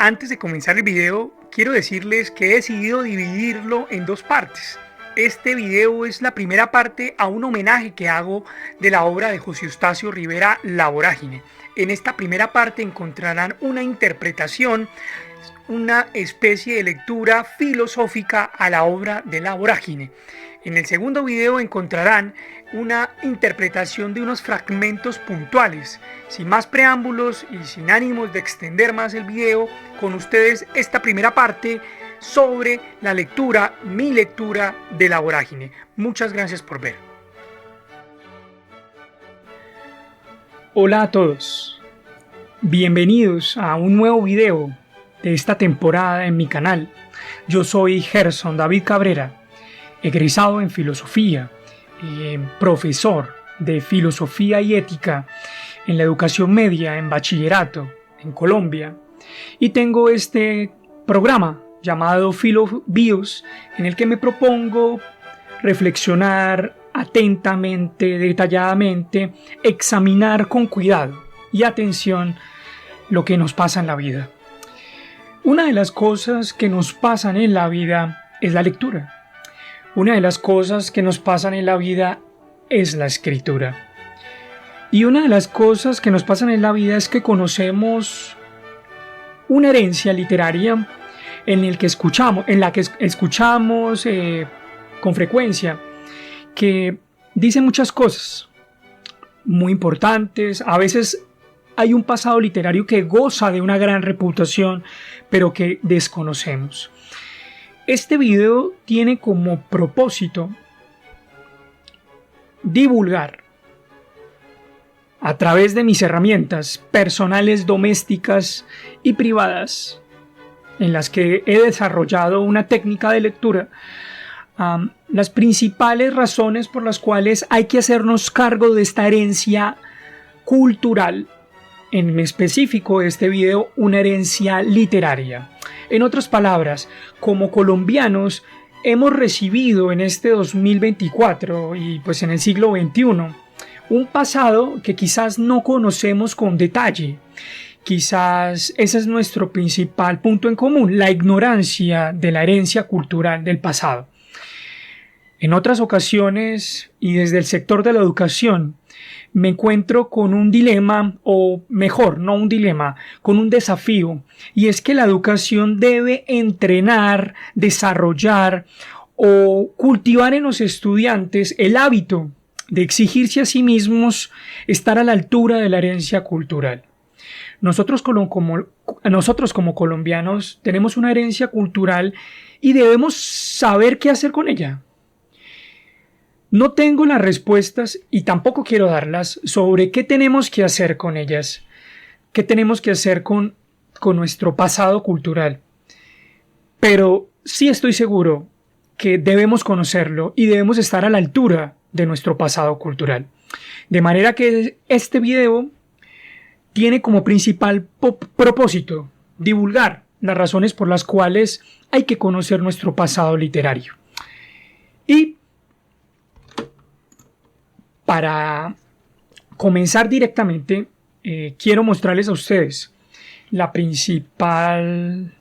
Antes de comenzar el video, quiero decirles que he decidido dividirlo en dos partes. Este video es la primera parte a un homenaje que hago de la obra de José Eustacio Rivera, La Vorágine. En esta primera parte encontrarán una interpretación, una especie de lectura filosófica a la obra de La Vorágine. En el segundo video encontrarán una interpretación de unos fragmentos puntuales. Sin más preámbulos y sin ánimos de extender más el video, con ustedes esta primera parte sobre la lectura, mi lectura de La Vorágine. Muchas gracias por ver. Hola a todos. Bienvenidos a un nuevo video de esta temporada en mi canal. Yo soy Gerson David Cabrera, egresado en filosofía, profesor de filosofía y ética en la educación media en bachillerato en Colombia, y tengo este programa llamado FiloBios, en el que me propongo reflexionar atentamente, detalladamente, examinar con cuidado y atención lo que nos pasa en la vida. Una de las cosas que nos pasan en la vida es la lectura. Una de las cosas que nos pasan en la vida es la escritura. Y una de las cosas que nos pasan en la vida es que conocemos una herencia literaria en la que escuchamos con frecuencia, que dice muchas cosas muy importantes. A veces hay un pasado literario que goza de una gran reputación, pero que desconocemos. Este video tiene como propósito divulgar a través de mis herramientas personales, domésticas y privadas, en las que he desarrollado una técnica de lectura, las principales razones por las cuales hay que hacernos cargo de esta herencia cultural, en específico este video, una herencia literaria. En otras palabras, como colombianos hemos recibido en este 2024 y pues en el siglo XXI un pasado que quizás no conocemos con detalle. Quizás ese es nuestro principal punto en común, la ignorancia de la herencia cultural del pasado. En otras ocasiones, y desde el sector de la educación, me encuentro con un dilema, o mejor, no un dilema, con un desafío, y es que la educación debe entrenar, desarrollar o cultivar en los estudiantes el hábito de exigirse a sí mismos estar a la altura de la herencia cultural. Nosotros como colombianos tenemos una herencia cultural y debemos saber qué hacer con ella. No tengo las respuestas y tampoco quiero darlas sobre qué tenemos que hacer con ellas, qué tenemos que hacer con nuestro pasado cultural. Pero sí estoy seguro que debemos conocerlo y debemos estar a la altura de nuestro pasado cultural. De manera que este video tiene como principal propósito divulgar las razones por las cuales hay que conocer nuestro pasado literario. Y para comenzar directamente, quiero mostrarles a ustedes la principal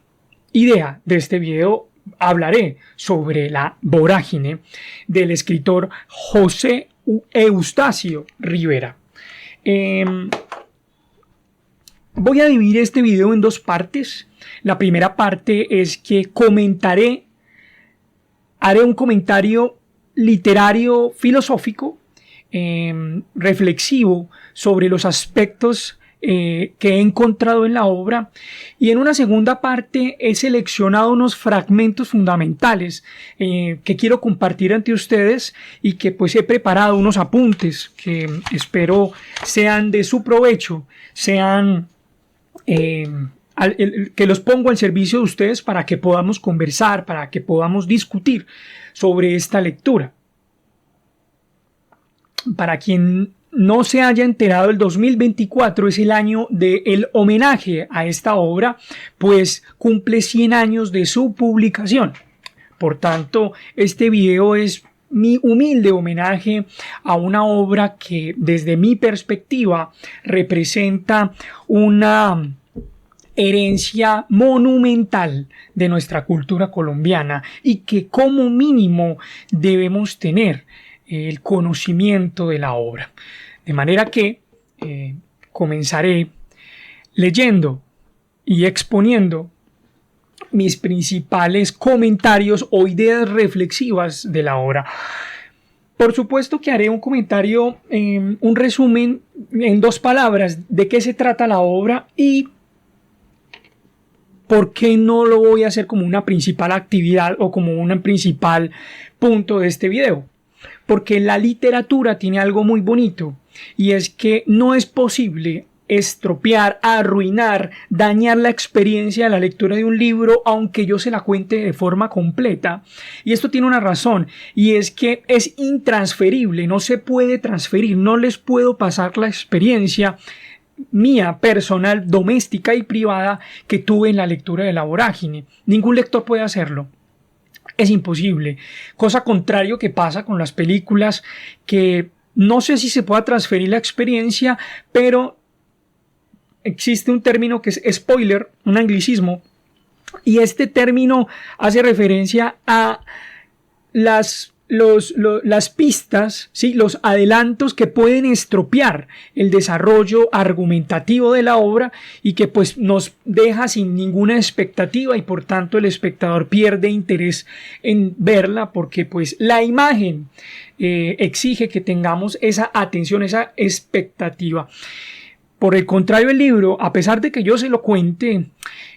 idea de este video. Hablaré sobre La Vorágine del escritor José Eustacio Rivera. Voy a dividir este video en dos partes. La primera parte es que haré un comentario literario filosófico, reflexivo sobre los aspectos que he encontrado en la obra, y en una segunda parte he seleccionado unos fragmentos fundamentales que quiero compartir ante ustedes, y que pues he preparado unos apuntes que espero sean de su provecho, sean que los pongo al servicio de ustedes para que podamos conversar, para que podamos discutir sobre esta lectura. Para quien no se haya enterado, el 2024 es el año del homenaje a esta obra, pues cumple 100 años de su publicación. Por tanto, este video es mi humilde homenaje a una obra que, desde mi perspectiva, representa una herencia monumental de nuestra cultura colombiana y que como mínimo debemos tener el conocimiento de la obra. De manera que comenzaré leyendo y exponiendo mis principales comentarios o ideas reflexivas de la obra. Por supuesto que haré un comentario, un resumen en 2 palabras de qué se trata la obra y por qué no lo voy a hacer como una principal actividad o como un principal punto de este video. Porque la literatura tiene algo muy bonito y es que no es posible estropear, arruinar, dañar la experiencia de la lectura de un libro aunque yo se la cuente de forma completa. Y esto tiene una razón y es que es intransferible, no se puede transferir, no les puedo pasar la experiencia mía, personal, doméstica y privada que tuve en la lectura de La Vorágine. Ningún lector puede hacerlo. Es imposible. Cosa contrario que pasa con las películas, que no sé si se pueda transferir la experiencia, pero existe un término que es spoiler, un anglicismo, y este término hace referencia a las pistas, ¿sí? Los adelantos que pueden estropear el desarrollo argumentativo de la obra y que pues nos deja sin ninguna expectativa y por tanto el espectador pierde interés en verla porque pues la imagen exige que tengamos esa atención, esa expectativa. Por el contrario, el libro, a pesar de que yo se lo cuente,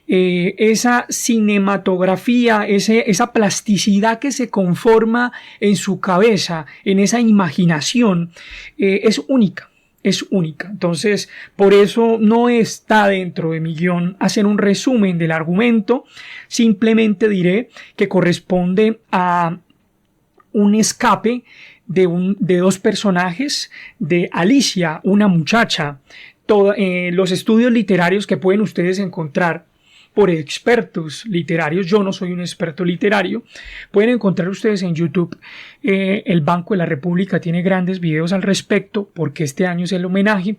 esa cinematografía, esa plasticidad que se conforma en su cabeza, en esa imaginación, es única. Es única. Entonces, por eso no está dentro de mi guión hacer un resumen del argumento. Simplemente diré que corresponde a un escape de 2 personajes, de Alicia, una muchacha. Los estudios literarios que pueden ustedes encontrar por expertos literarios, yo no soy un experto literario, pueden encontrar ustedes en YouTube. El Banco de la República tiene grandes videos al respecto porque este año es el homenaje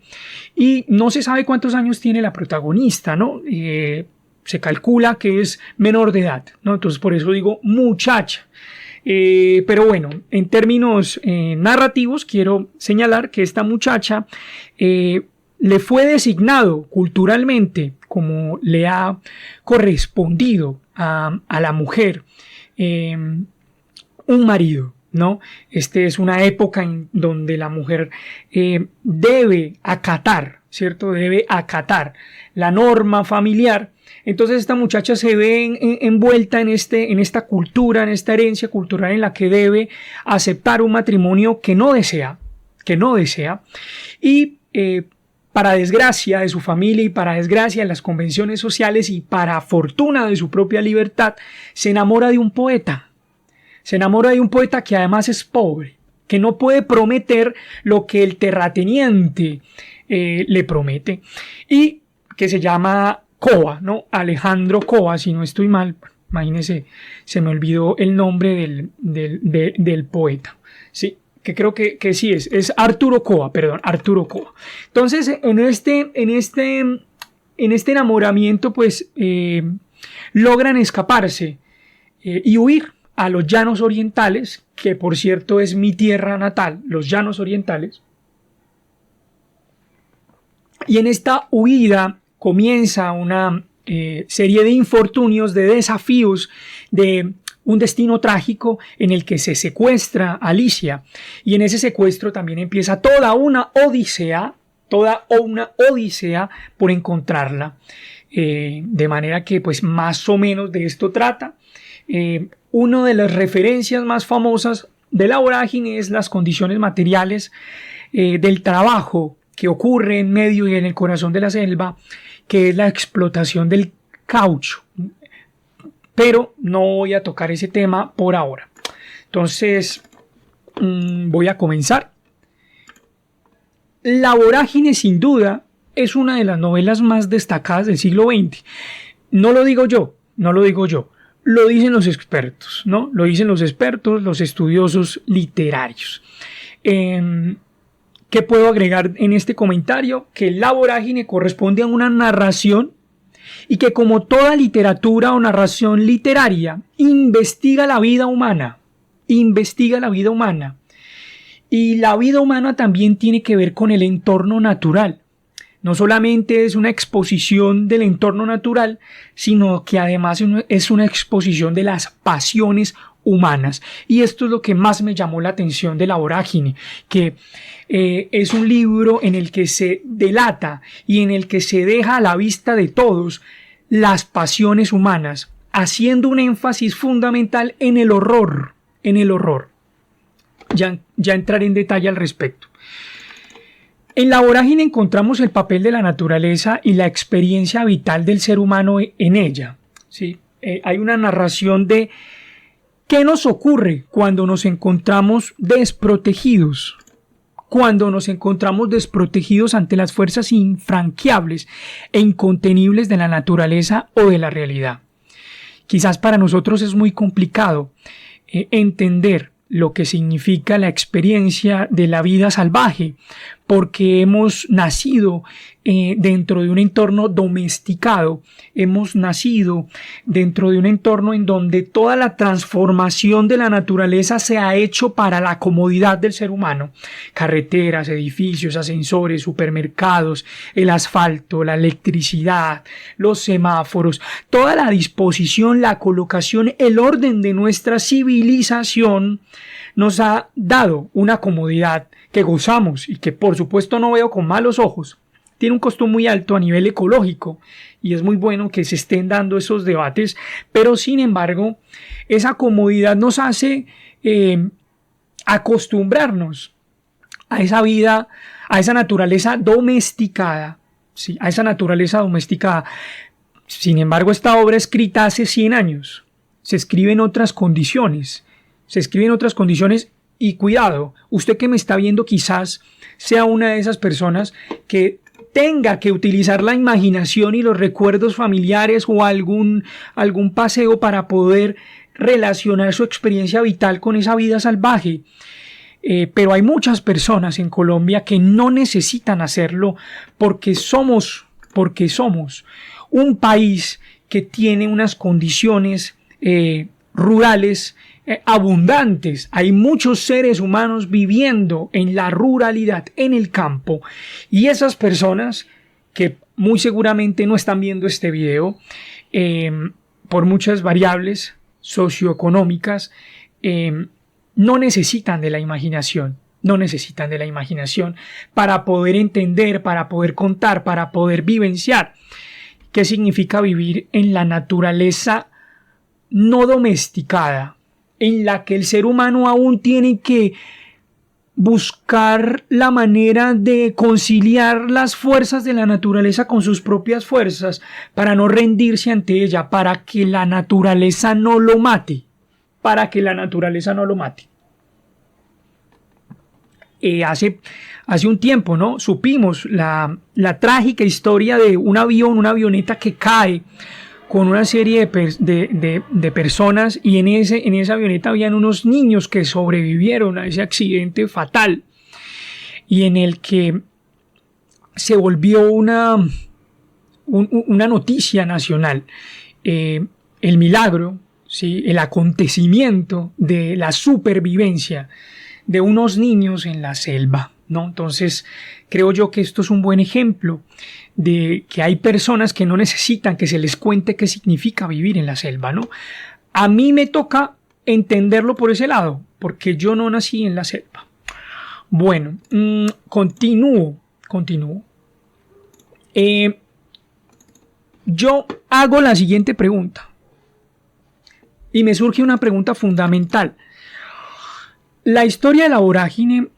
y no se sabe cuántos años tiene la protagonista, ¿no? Se calcula que es menor de edad, ¿no? Entonces por eso digo muchacha. Pero bueno, en términos narrativos quiero señalar que esta muchacha le fue designado culturalmente como le ha correspondido a la mujer un marido, ¿no? Este es una época en donde la mujer debe acatar, ¿cierto? Debe acatar la norma familiar. Entonces esta muchacha se ve envuelta en esta cultura, en esta herencia cultural en la que debe aceptar un matrimonio que no desea y para desgracia de su familia y para desgracia de las convenciones sociales y para fortuna de su propia libertad, se enamora de un poeta. Se enamora de un poeta que además es pobre, que no puede prometer lo que el terrateniente le promete y que se llama Coa, ¿no? Alejandro Coa, si no estoy mal. Imagínense, se me olvidó el nombre del poeta, ¿sí? Que creo que sí es Arturo Coa, perdón, Arturo Coa. Entonces, en este enamoramiento, pues, logran escaparse y huir a los llanos orientales, que por cierto es mi tierra natal, los llanos orientales. Y en esta huida comienza una serie de infortunios, de desafíos, de un destino trágico en el que se secuestra a Alicia y en ese secuestro también empieza toda una odisea por encontrarla, de manera que pues más o menos de esto trata. Una de las referencias más famosas de La Vorágine es las condiciones materiales del trabajo que ocurre en medio y en el corazón de la selva, que es la explotación del caucho. Pero no voy a tocar ese tema por ahora. Entonces, voy a comenzar. La Vorágine, sin duda, es una de las novelas más destacadas del siglo XX. No lo digo yo. Lo dicen los expertos, ¿no? Lo dicen los expertos, los estudiosos literarios. ¿Qué puedo agregar en este comentario? Que La Vorágine corresponde a una narración y que, como toda literatura o narración literaria, investiga la vida humana, investiga la vida humana. Y la vida humana también tiene que ver con el entorno natural. No solamente es una exposición del entorno natural, sino que además es una exposición de las pasiones humanas. Y esto es lo que más me llamó la atención de La Vorágine, que es un libro en el que se delata y en el que se deja a la vista de todos las pasiones humanas, haciendo un énfasis fundamental en el horror, en el horror. Ya entraré en detalle al respecto. En La Vorágine encontramos el papel de la naturaleza y la experiencia vital del ser humano en ella. ¿Sí? Hay una narración de qué nos ocurre cuando nos encontramos desprotegidos. Cuando nos encontramos desprotegidos ante las fuerzas infranqueables e incontenibles de la naturaleza o de la realidad. Quizás para nosotros es muy complicado entender lo que significa la experiencia de la vida salvaje, porque hemos nacido dentro de un entorno domesticado, hemos nacido dentro de un entorno en donde toda la transformación de la naturaleza se ha hecho para la comodidad del ser humano. Carreteras, edificios, ascensores, supermercados, el asfalto, la electricidad, los semáforos, toda la disposición, la colocación, el orden de nuestra civilización nos ha dado una comodidad que gozamos y que por supuesto no veo con malos ojos. Tiene un costo muy alto a nivel ecológico y es muy bueno que se estén dando esos debates, pero sin embargo esa comodidad nos hace acostumbrarnos a esa vida, a esa naturaleza domesticada, ¿sí? A esa naturaleza domesticada. Sin embargo, esta obra escrita hace 100 años, se escribe en otras condiciones. Y cuidado, usted que me está viendo quizás sea una de esas personas que tenga que utilizar la imaginación y los recuerdos familiares o algún paseo para poder relacionar su experiencia vital con esa vida salvaje. Pero hay muchas personas en Colombia que no necesitan hacerlo porque somos un país que tiene unas condiciones rurales abundantes. Hay muchos seres humanos viviendo en la ruralidad, en el campo, y esas personas que muy seguramente no están viendo este video por muchas variables socioeconómicas, no necesitan de la imaginación. No necesitan de la imaginación para poder entender, para poder contar, para poder vivenciar qué significa vivir en la naturaleza no domesticada, en la que el ser humano aún tiene que buscar la manera de conciliar las fuerzas de la naturaleza con sus propias fuerzas para no rendirse ante ella, para que la naturaleza no lo mate, Hace un tiempo, ¿no? Supimos la trágica historia de una avioneta que cae con una serie de personas, y en esa avioneta habían unos niños que sobrevivieron a ese accidente fatal y en el que se volvió una noticia nacional, el milagro, ¿sí? El acontecimiento de la supervivencia de unos niños en la selva, ¿no? Entonces creo yo que esto es un buen ejemplo de que hay personas que no necesitan que se les cuente qué significa vivir en la selva, ¿no? A mí me toca entenderlo por ese lado, porque yo no nací en la selva. Bueno, continúo. Yo hago la siguiente pregunta y me surge una pregunta fundamental. La historia de La Vorágine,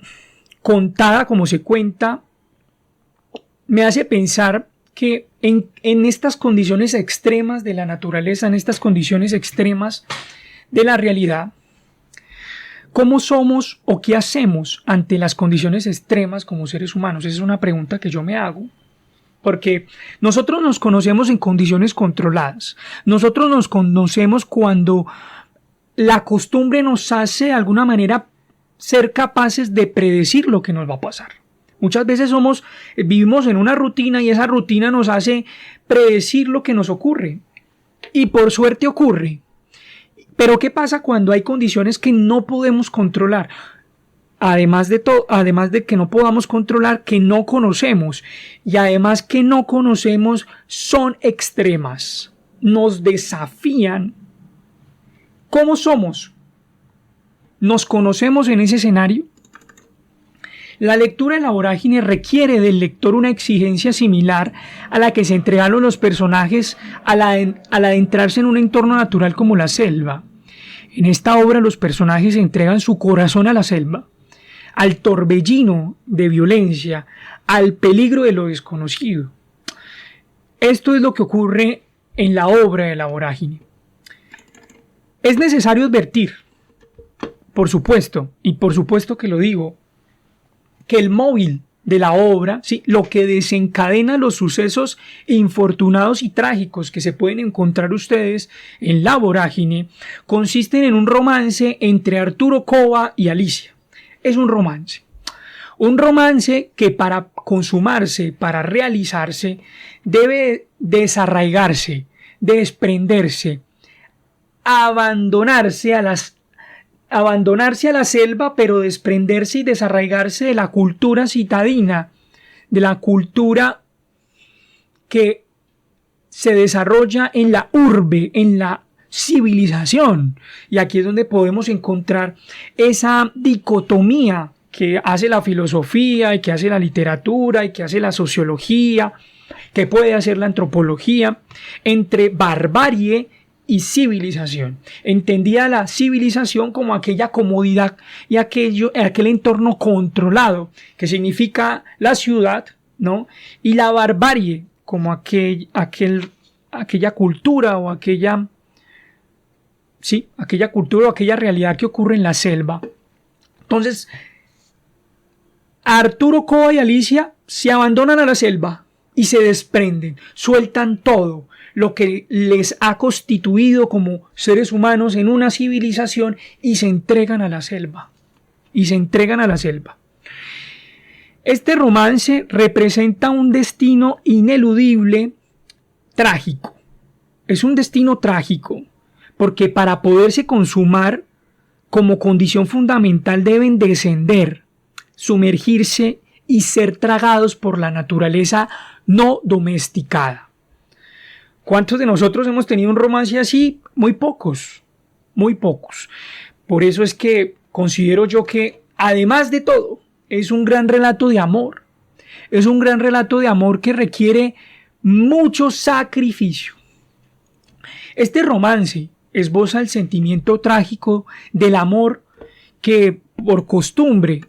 contada como se cuenta, me hace pensar que en estas condiciones extremas de la naturaleza, en estas condiciones extremas de la realidad, ¿cómo somos o qué hacemos ante las condiciones extremas como seres humanos? Esa es una pregunta que yo me hago, porque nosotros nos conocemos en condiciones controladas. Nosotros nos conocemos cuando la costumbre nos hace de alguna manera ser capaces de predecir lo que nos va a pasar. Muchas veces vivimos en una rutina y esa rutina nos hace predecir lo que nos ocurre. Y por suerte ocurre. Pero ¿qué pasa cuando hay condiciones que no podemos controlar? Además de que no podamos controlar, que no conocemos. Y además que no conocemos, son extremas. Nos desafían. ¿Cómo somos? ¿Nos conocemos en ese escenario? La lectura de La Vorágine requiere del lector una exigencia similar a la que se entregaron los personajes al adentrarse en un entorno natural como la selva. En esta obra los personajes entregan su corazón a la selva, al torbellino de violencia, al peligro de lo desconocido. Esto es lo que ocurre en la obra de La Vorágine. Es necesario advertir, por supuesto, y por supuesto que lo digo, que el móvil de la obra, ¿sí?, lo que desencadena los sucesos infortunados y trágicos que se pueden encontrar ustedes en La Vorágine, consisten en un romance entre Arturo Cova y Alicia. Es un romance que para consumarse, para realizarse, debe desarraigarse, desprenderse, abandonarse a la selva, pero desprenderse y desarraigarse de la cultura citadina, de la cultura que se desarrolla en la urbe, en la civilización. Y aquí es donde podemos encontrar esa dicotomía que hace la filosofía y que hace la literatura y que hace la sociología, que puede hacer la antropología, entre barbarie y civilización. Entendía la civilización como aquella comodidad y aquel entorno controlado, que significa la ciudad, ¿no? Y la barbarie como aquella cultura o aquella cultura o aquella realidad que ocurre en la selva. Entonces, Arturo Cova y Alicia se abandonan a la selva y se desprenden, sueltan todo lo que les ha constituido como seres humanos en una civilización y se entregan a la selva. Este romance representa un destino ineludible, trágico. Es un destino trágico porque para poderse consumar como condición fundamental deben descender, sumergirse y ser tragados por la naturaleza no domesticada. ¿Cuántos de nosotros hemos tenido un romance así? Muy pocos. Por eso es que considero yo que, además de todo, es un gran relato de amor. Es un gran relato de amor que requiere mucho sacrificio. Este romance esboza el sentimiento trágico del amor que por costumbre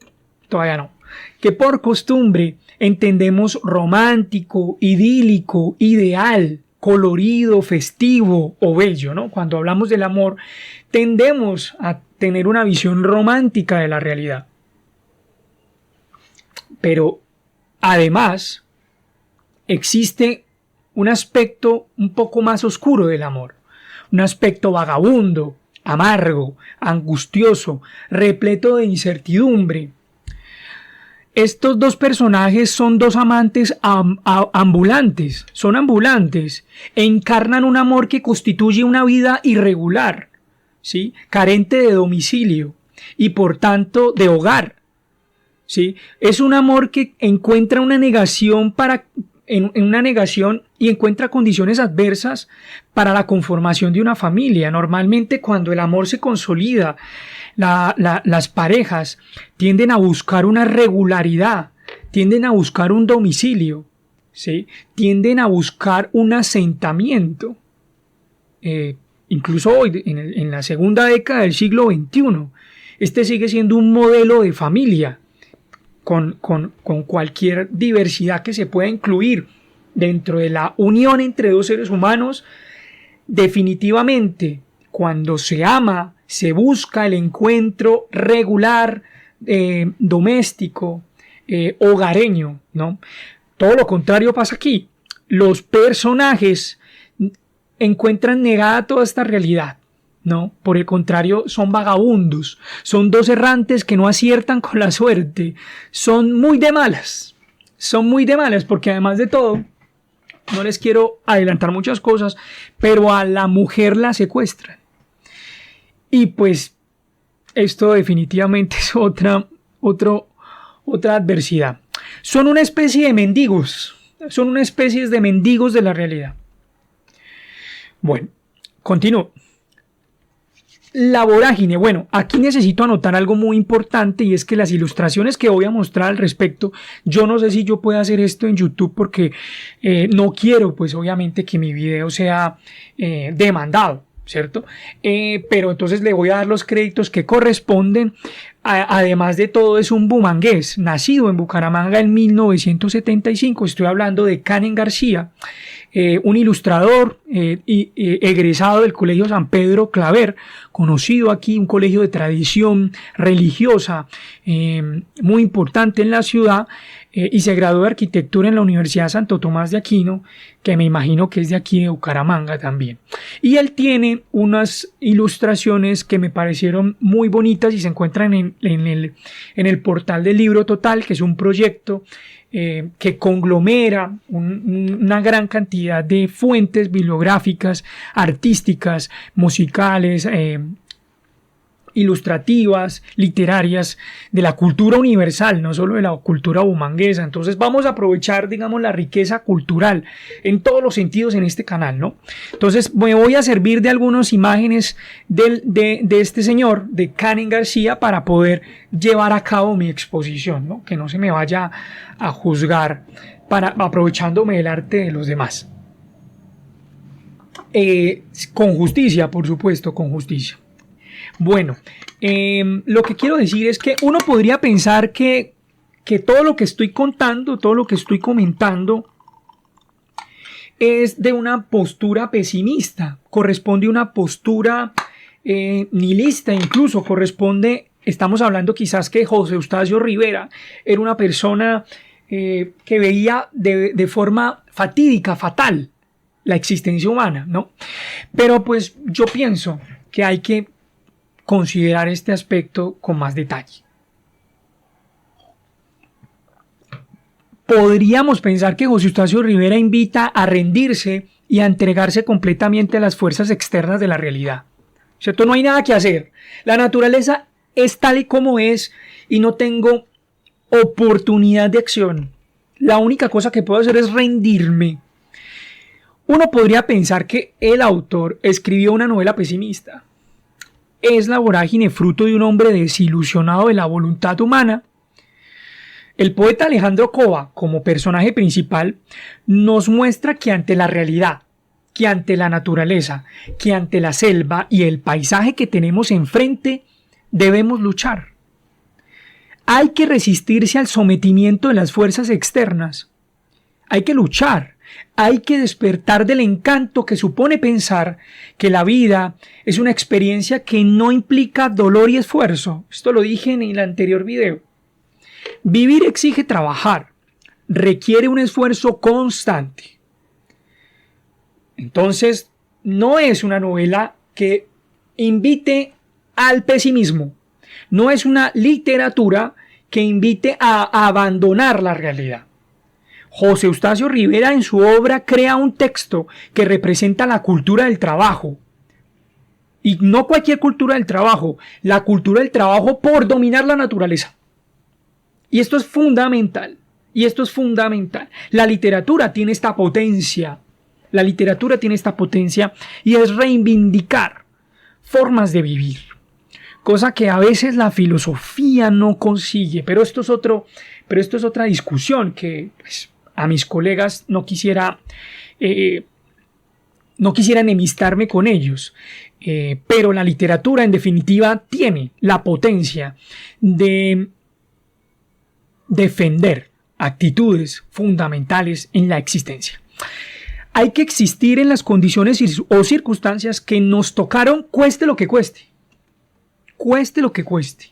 entendemos romántico, idílico, ideal, colorido, festivo o bello, ¿no? Cuando hablamos del amor, tendemos a tener una visión romántica de la realidad. Pero además existe un aspecto un poco más oscuro del amor, un aspecto vagabundo, amargo, angustioso, repleto de incertidumbre. Estos dos personajes son dos amantes ambulantes, e encarnan un amor que constituye una vida irregular, ¿sí?, carente de domicilio y por tanto de hogar, ¿sí? Es un amor que encuentra una negación y encuentra condiciones adversas para la conformación de una familia. Normalmente cuando el amor se consolida, las parejas tienden a buscar una regularidad, tienden a buscar un domicilio, ¿sí?, tienden a buscar un asentamiento. Incluso hoy, en la segunda década del siglo XXI, este sigue siendo un modelo de familia con cualquier diversidad que se pueda incluir dentro de la unión entre dos seres humanos. Definitivamente, cuando se ama, se busca el encuentro regular, doméstico, hogareño, ¿no? Todo lo contrario pasa aquí. Los personajes encuentran negada toda esta realidad. No, por el contrario, son vagabundos, son dos errantes que no aciertan con la suerte, son muy de malas, porque además de todo, no les quiero adelantar muchas cosas, pero a la mujer la secuestran. Y pues esto definitivamente es otra adversidad. Son una especie de mendigos, de la realidad. Bueno, continúo. La vorágine. Bueno, aquí necesito anotar algo muy importante, y es que las ilustraciones que voy a mostrar al respecto, yo no sé si yo puedo hacer esto en YouTube porque no quiero, pues obviamente, que mi video sea demandado, ¿cierto? Pero entonces le voy a dar los créditos que corresponden. Además de todo, es un bumangués, nacido en Bucaramanga en 1975. Estoy hablando de Canen García, un ilustrador egresado del Colegio San Pedro Claver, conocido aquí, un colegio de tradición religiosa muy importante en la ciudad, y se graduó de arquitectura en la Universidad Santo Tomás de Aquino, que me imagino que es de aquí de Bucaramanga también. Y él tiene unas ilustraciones que me parecieron muy bonitas y se encuentran en el portal del Libro Total, que es un proyecto que conglomera una gran cantidad de fuentes bibliográficas, artísticas, musicales, ilustrativas, literarias, de la cultura universal, no solo de la cultura bumanguesa. Entonces vamos a aprovechar, digamos, la riqueza cultural en todos los sentidos en este canal, ¿no? Entonces me voy a servir de algunas imágenes de este señor, de Canen García, para poder llevar a cabo mi exposición, ¿no? Que no se me vaya a juzgar aprovechándome del arte de los demás. Con justicia, por supuesto, con justicia. Bueno, lo que quiero decir es que uno podría pensar que todo lo que estoy contando, todo lo que estoy comentando, es de una postura pesimista, corresponde a una postura nihilista, incluso estamos hablando quizás que José Eustacio Rivera era una persona que veía de forma fatídica, fatal, la existencia humana, ¿no? Pero pues yo pienso que hay que considerar este aspecto con más detalle. Podríamos pensar que José Eustacio Rivera invita a rendirse y a entregarse completamente a las fuerzas externas de la realidad, ¿cierto? No hay nada que hacer. La naturaleza es tal y como es y no tengo oportunidad de acción. La única cosa que puedo hacer es rendirme. Uno podría pensar que el autor escribió una novela pesimista. ¿Es la vorágine fruto de un hombre desilusionado de la voluntad humana? El poeta Alejandro Cova, como personaje principal, nos muestra que ante la realidad, que ante la naturaleza, que ante la selva y el paisaje que tenemos enfrente, debemos luchar. Hay que resistirse al sometimiento de las fuerzas externas. Hay que luchar. Hay que despertar del encanto que supone pensar que la vida es una experiencia que no implica dolor y esfuerzo. Esto lo dije en el anterior video. Vivir exige trabajar, requiere un esfuerzo constante. Entonces, no es una novela que invite al pesimismo, no es una literatura que invite a abandonar la realidad. José Eustacio Rivera en su obra crea un texto que representa la cultura del trabajo. Y no cualquier cultura del trabajo, la cultura del trabajo por dominar la naturaleza. Y esto es fundamental. La literatura tiene esta potencia. Y es reivindicar formas de vivir. Cosa que a veces la filosofía no consigue. Pero esto es otra discusión que pues, a mis colegas no quisiera enemistarme con ellos. Pero la literatura en definitiva tiene la potencia de defender actitudes fundamentales en la existencia. Hay que existir en las condiciones o circunstancias que nos tocaron, cueste lo que cueste. Cueste lo que cueste.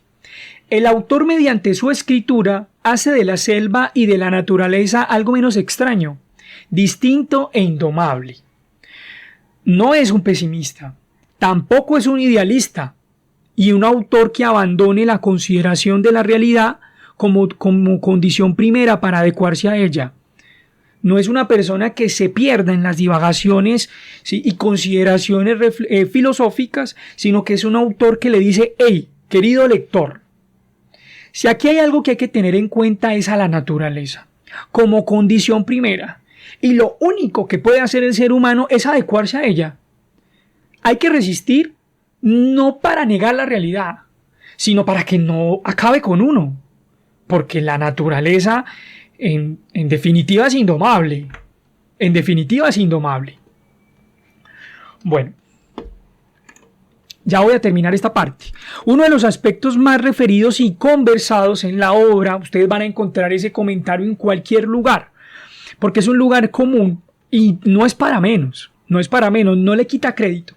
El autor, mediante su escritura, hace de la selva y de la naturaleza algo menos extraño, distinto e indomable. No es un pesimista. Tampoco es un idealista y un autor que abandone la consideración de la realidad como condición primera para adecuarse a ella. No es una persona que se pierda en las divagaciones, ¿sí?, y consideraciones filosóficas, sino que es un autor que le dice: hey, querido lector, si aquí hay algo que hay que tener en cuenta es a la naturaleza como condición primera, y lo único que puede hacer el ser humano es adecuarse a ella. Hay que resistir, no para negar la realidad, sino para que no acabe con uno, porque la naturaleza en definitiva es indomable. En definitiva es indomable. Bueno, ya voy a terminar esta parte. Uno de los aspectos más referidos y conversados en la obra, ustedes van a encontrar ese comentario en cualquier lugar, porque es un lugar común y no es para menos, no le quita crédito.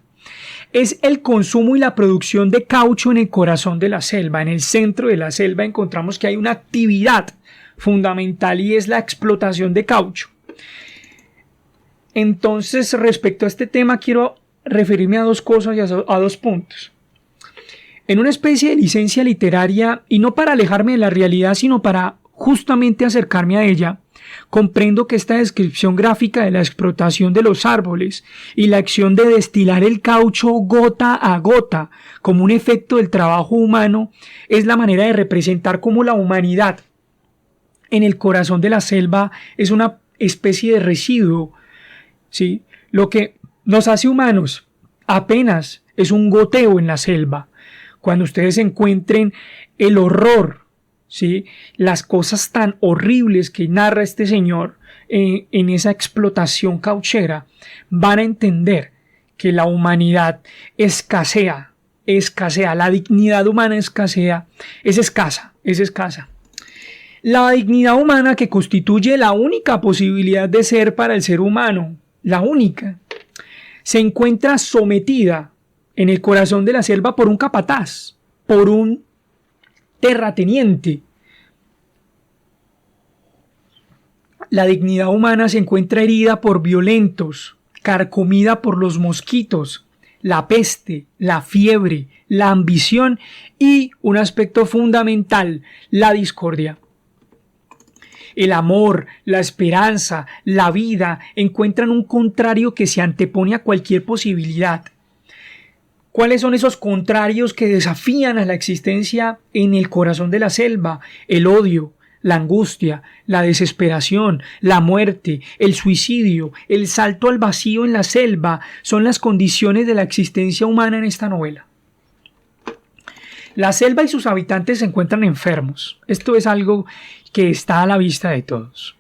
Es el consumo y la producción de caucho en el corazón de la selva. En el centro de la selva encontramos que hay una actividad fundamental y es la explotación de caucho. Entonces, respecto a este tema, quiero referirme a dos cosas y a dos puntos. En una especie de licencia literaria, y no para alejarme de la realidad, sino para justamente acercarme a ella, comprendo que esta descripción gráfica de la explotación de los árboles y la acción de destilar el caucho gota a gota como un efecto del trabajo humano es la manera de representar cómo la humanidad en el corazón de la selva es una especie de residuo, ¿sí? Lo que nos hace humanos apenas es un goteo en la selva. Cuando ustedes encuentren el horror, ¿sí?, las cosas tan horribles que narra este señor en esa explotación cauchera, van a entender que la humanidad escasea, la dignidad humana escasea, es escasa. La dignidad humana, que constituye la única posibilidad de ser para el ser humano, la única, se encuentra sometida en el corazón de la selva por un capataz, por un terrateniente. La dignidad humana se encuentra herida por violentos, carcomida por los mosquitos, la peste, la fiebre, la ambición y un aspecto fundamental, la discordia. El amor, la esperanza, la vida encuentran un contrario que se antepone a cualquier posibilidad. ¿Cuáles son esos contrarios que desafían a la existencia en el corazón de la selva? El odio, la angustia, la desesperación, la muerte, el suicidio, el salto al vacío en la selva son las condiciones de la existencia humana en esta novela. La selva y sus habitantes se encuentran enfermos. Esto es algo que está a la vista de todos.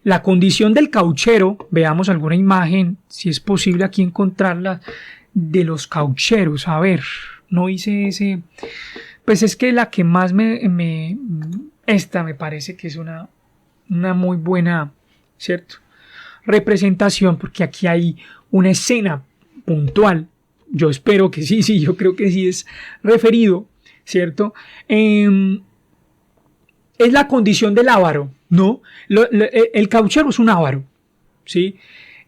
La condición del cauchero, veamos alguna imagen, si es posible aquí encontrarla, de los caucheros. A ver, no hice ese. Pues es que la que más esta me parece que es una muy buena, ¿cierto?, representación, porque aquí hay una escena puntual. Yo espero que sí, yo creo que sí es referido, ¿cierto? Es la condición del avaro, ¿no? El cauchero es un avaro, ¿sí?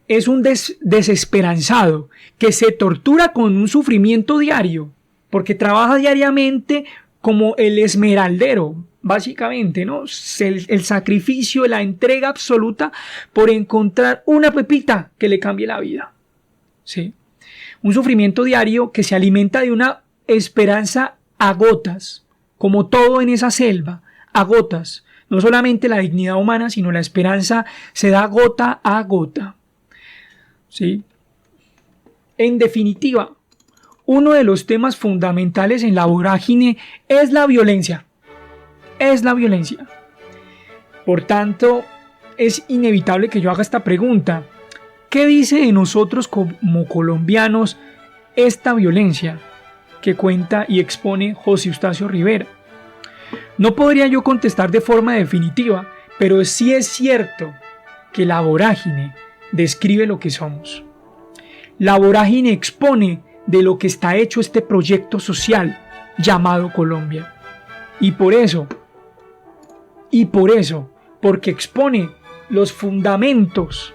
Es un desesperanzado que se tortura con un sufrimiento diario, porque trabaja diariamente como el esmeraldero, básicamente, ¿no? El sacrificio, la entrega absoluta por encontrar una pepita que le cambie la vida, ¿sí? Un sufrimiento diario que se alimenta de una esperanza a gotas, como todo en esa selva, a gotas. No solamente la dignidad humana, sino la esperanza se da gota a gota, ¿sí? En definitiva, uno de los temas fundamentales en la vorágine es la violencia. Por tanto, es inevitable que yo haga esta pregunta. ¿Qué dice de nosotros como colombianos esta violencia que cuenta y expone José Eustacio Rivera? No podría yo contestar de forma definitiva, pero sí es cierto que la vorágine describe lo que somos. La vorágine expone de lo que está hecho este proyecto social llamado Colombia. Y por eso, porque expone los fundamentos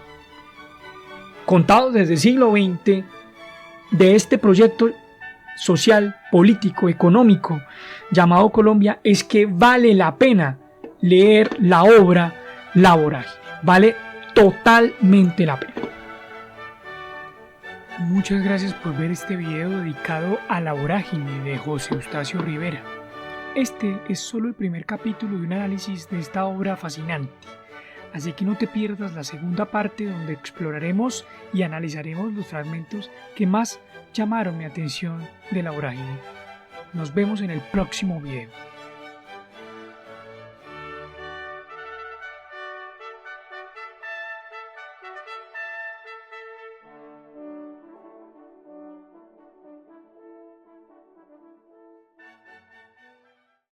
contados desde el siglo XX de este proyecto social, político, económico llamado Colombia es que vale la pena leer la obra La Vorágine. Vale totalmente la pena. Muchas gracias por ver este video dedicado a La Vorágine de José Eustacio Rivera. Este es solo el primer capítulo de un análisis de esta obra fascinante, así que no te pierdas la segunda parte donde exploraremos y analizaremos los fragmentos que más llamaron mi atención de La Vorágine. Nos vemos en el próximo video.